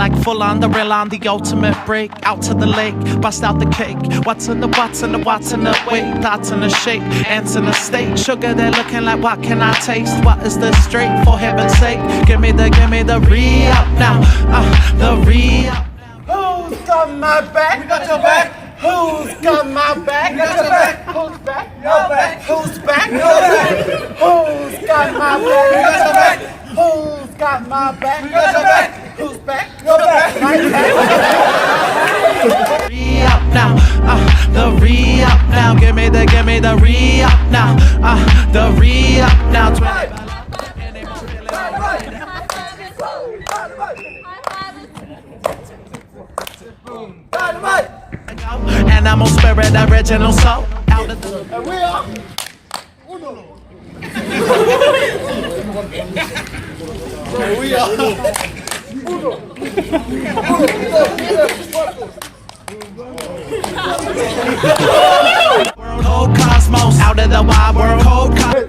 like full on the real on the ultimate break. Out to the lake, bust out the cake. What's in the what's in the what's in the weight? Thoughts in the shape, ants in the state. Sugar, they're looking like what can I taste? What is this straight? For heaven's sake, give me the re-up now. The re-up. Who's got my back? We got your back. Who's got my back? We got your back. Who's back? Your back. Who's back? Your back. Who's got my back? We got your back. Who's got my back? We got your back. Who's back? Your back. Re-up now. The re-up now. Give me the re-up now. The re-up now. Dynamite. Animal spirit, original soul. Out of the And we are Uno. We are Uno. Cold cosmos, out of the wide world. Cold cosmos.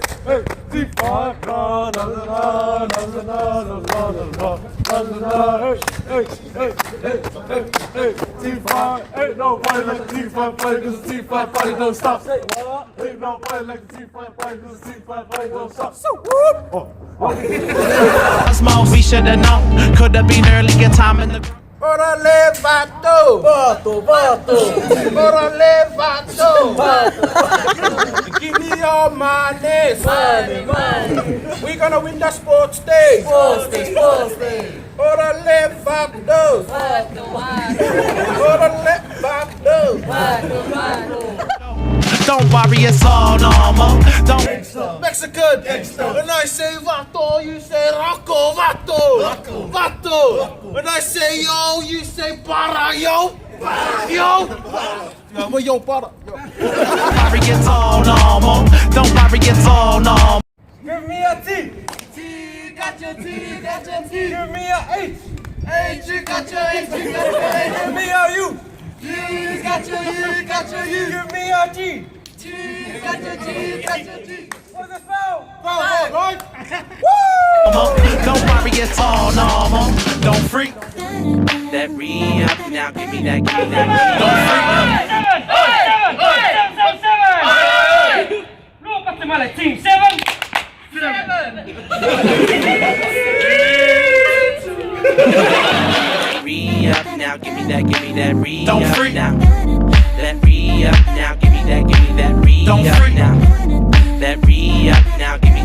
Ain't nobody like the T5 party, cause the T5 party don't stop. Ain't nobody like the T5 party, cause the T5 party don't stop. Cosmos, we should've known. Could've been earlier time in the. Bora levato, vato. Bora levato, vato. Give me your money, we gonna win the sports day. Bora levato, Bora levato. Don't worry, it's all normal. Don't. Mexican. When I say vato, you say Rocco, vato. When I say yo, you say para, yo. Yo, para. Don't worry, it's all normal. Don't worry, it's all normal. Give me a T. Got your T. Give me a H. H, you got your H. Give me a U. You got your U. Give me a G. T, got your T. What's the spell? Right? Don't worry, it's all normal. Don't freak. That re-up now, give me that. Don't Seven. Look at the mallet team. Seven. re-up now, give me that re-up. Don't freak. Now. That re-up now, give me that re-up. Don't freak. Now. That re-up now, give me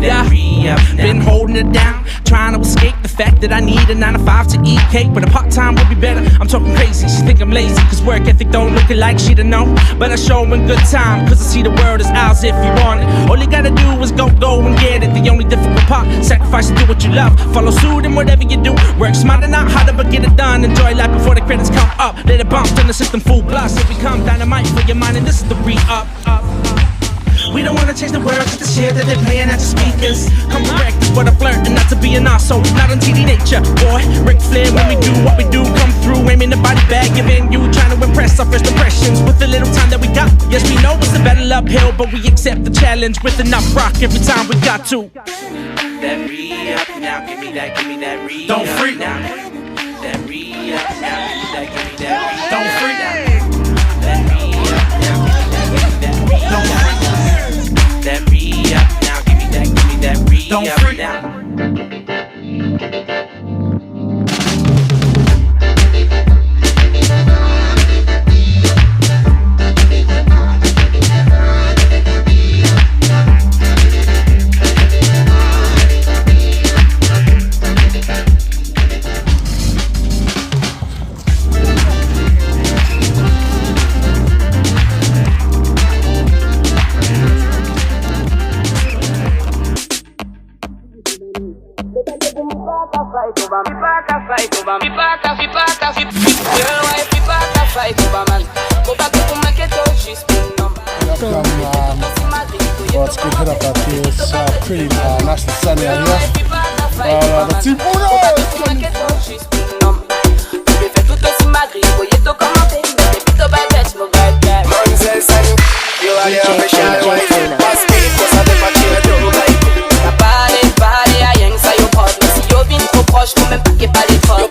that re-up. Been holding it down, trying to escape the fact that I need a 9 to 5 to eat cake, but a part-time would be better. I'm talking crazy, she think I'm lazy, cause work ethic don't look like she'd have known. But I show in good time, cause I see the world is ours if you want it. All you gotta do is go and get it. The only difficult part, sacrifice to do what you love. Follow suit in whatever you do. Work smarter, not harder, but get it done. Enjoy life before the credits come up. Let it bounce, turn the system full blast. It become dynamite for your mind, and this is the re-up. We don't wanna change the world, just the shit that they're playing at your speakers. Come correct is what I flirt, and not to be an asshole, not on TD Nature. Boy, Ric Flair, when we do what we do, come through, aiming the body bag, giving you, trying to impress our first impressions with the little time that we got. Yes, we know it's a battle uphill, but we accept the challenge with enough rock every time we got to. That re-up now, give me that re-up. Don't freak. Now. That re-up now, give me that re-up. Don't freak. That re-up now, give me that re-up. Don't freak. That re-up now, give me that re-up. Don't freak. Now. Let's keep it up out here. It's pretty nice and sunny out here. The team Proche, nous même pas qu'est pas les femmes.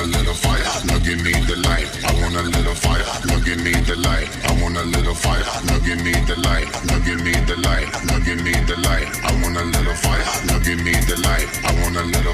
a little fire, now give me the light. I want a little fire, now give me the light. I want a little fire, now give me the light. Now give me the light, now give me the light. I want a little fire, now give me the light. I want a little